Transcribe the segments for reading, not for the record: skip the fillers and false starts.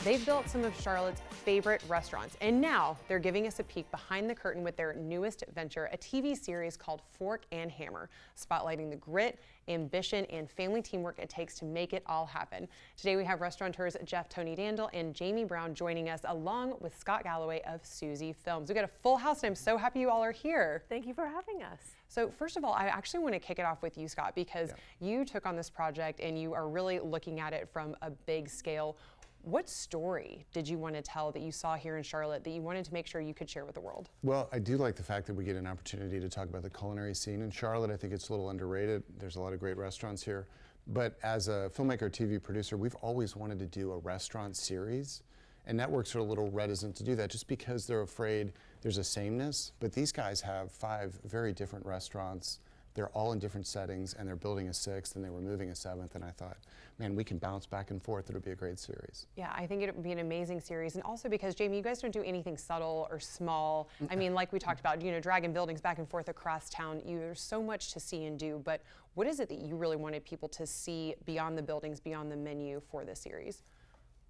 They've built some of Charlotte's favorite restaurants, and now they're giving us a peek behind the curtain with their newest venture, a TV series called Fork and Hammer, spotlighting the grit, ambition, and family teamwork it takes to make it all happen. Today we have restaurateurs Jeff Tony Dandel and Jamie Brown joining us, along with Scott Galloway of Susie Films. We've got a full house, and I'm so happy you all are here. Thank you for having us. So first of all, I actually want to kick it off with you, Scott, because you took on this project and you are really looking at it from a big scale. What story did you want to tell that you saw here in Charlotte that you wanted to make sure you could share with the world? Well, I do like the fact that we get an opportunity to talk about the culinary scene in Charlotte. I think it's a little underrated. There's a lot of great restaurants here. But as a filmmaker, TV producer, we've always wanted to do a restaurant series. And networks are a little reticent to do that just because they're afraid there's a sameness. But these guys have 5 very different restaurants. They're all in different settings, and they're building a 6th, and they were moving a 7th, and I thought, man, we can bounce back and forth. It'll be a great series. Yeah, I think it would be an amazing series, and also because, Jamie, you guys don't do anything subtle or small. I mean, like we talked about, you know, dragging buildings back and forth across town. There's so much to see and do, but what is it that you really wanted people to see beyond the buildings, beyond the menu for this series?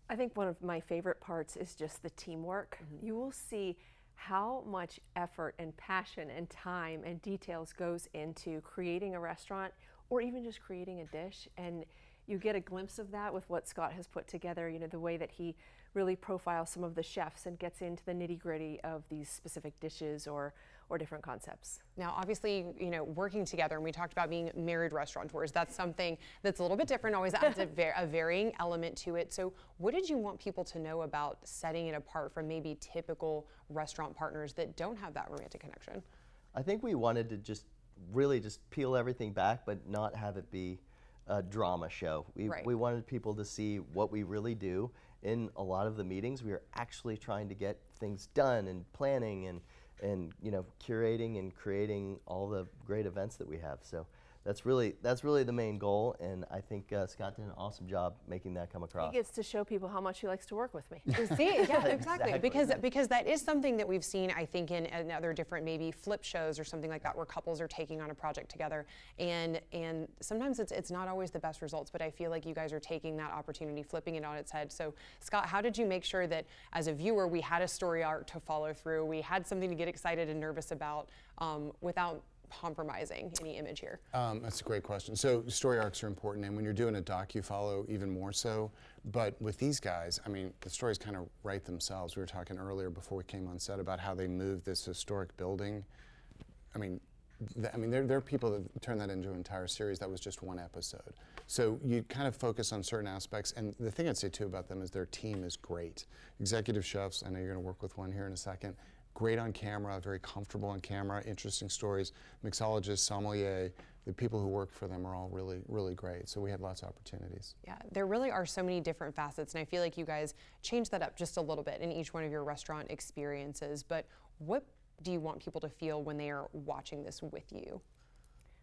I think one of my favorite parts is just the teamwork. You will see how much effort and passion and time and details goes into creating a restaurant or even just creating a dish, and you get a glimpse of that with what Scott has put together, you know, the way that he really profiles some of the chefs and gets into the nitty-gritty of these specific dishes or different concepts. Now, obviously, you know, working together, and we talked about being married restaurateurs, that's something that's a little bit different, always adds a varying element to it. So what did you want people to know about setting it apart from maybe typical restaurant partners that don't have that romantic connection? I think we wanted to just really just peel everything back, but not have it be a drama show. We wanted people to see what we really do. In a lot of the meetings, we are actually trying to get things done and planning and you know, curating and creating all the great events that we have. So that's really the main goal, and I think Scott did an awesome job making that come across. He gets to show people how much he likes to work with me. See, yeah, exactly. Because that is something that we've seen, I think, in other different maybe flip shows or something like that, where couples are taking on a project together, and sometimes it's not always the best results. But I feel like you guys are taking that opportunity, flipping it on its head. So, Scott, how did you make sure that as a viewer we had a story arc to follow through, we had something to get excited and nervous about without compromising any image here? That's a great question. So story arcs are important, and when you're doing a doc, you follow even more so. But with these guys, I mean, the stories kind of write themselves. We were talking earlier before we came on set about how they moved this historic building. I mean, there are people that turn that into an entire series. That was just one episode. So you kind of focus on certain aspects, and the thing I'd say too about them is their team is great. Executive chefs, I know you're going to work with one here in a second. Great on camera, very comfortable on camera, interesting stories. Mixologists, sommelier, the people who work for them are all really, really great. So we had lots of opportunities. Yeah, there really are so many different facets, and I feel like you guys changed that up just a little bit in each one of your restaurant experiences. But what do you want people to feel when they are watching this with you?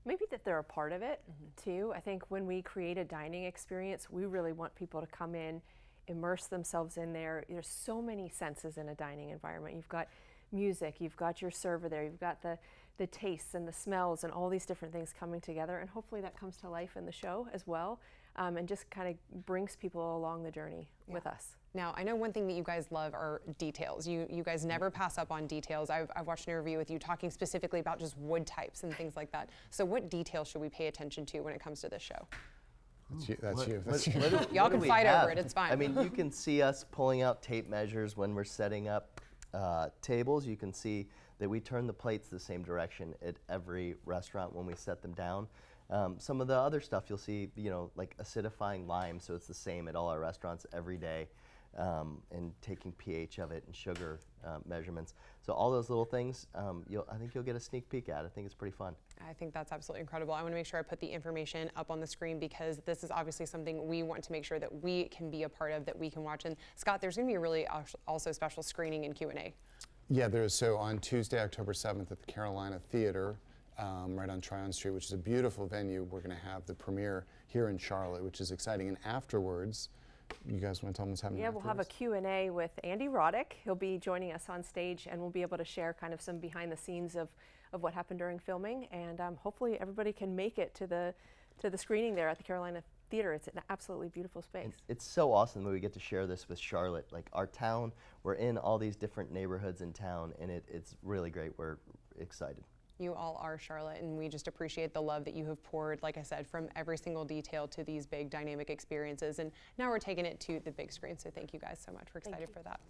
Maybe that they're a part of it, too. I think when we create a dining experience, we really want people to come in, immerse themselves in there. There's so many senses in a dining environment. You've got music, you've got your server there, you've got the tastes and the smells and all these different things coming together, and hopefully that comes to life in the show as well, and just kind of brings people along the journey with us. Now, I know one thing that you guys love are details. You guys never pass up on details. I've watched an interview with you talking specifically about just wood types and things like that. So what details should we pay attention to when it comes to this show? That's you. Y'all can fight over it, it's fine. I mean, you can see us pulling out tape measures when we're setting up tables. You can see that we turn the plates the same direction at every restaurant when we set them down. Some of the other stuff you'll see, you know, like acidifying lime, so it's the same at all our restaurants every day, and taking pH of it and sugar measurements. So all those little things, I think you'll get a sneak peek at. I think it's pretty fun. I think that's absolutely incredible. I want to make sure I put the information up on the screen because this is obviously something we want to make sure that we can be a part of, that we can watch. And Scott, there's going to be a really also special screening and Q&A. Yeah, there's. So on Tuesday, October 7th at the Carolina Theater, right on Tryon Street, which is a beautiful venue, we're going to have the premiere here in Charlotte, which is exciting. And afterwards, you guys want to tell them what's happening? Yeah, we'll have a Q&A with Andy Roddick. He'll be joining us on stage, and we'll be able to share kind of some behind the scenes of what happened during filming, and hopefully everybody can make it to the screening there at the Carolina theater. It's an absolutely beautiful space. It's so awesome that we get to share this with Charlotte. Like our town, we're in all these different neighborhoods in town, and it's really great. We're excited. You all are, Charlotte, and we just appreciate the love that you have poured, like I said, from every single detail to these big dynamic experiences. And now we're taking it to the big screen, so thank you guys so much. We're excited for that.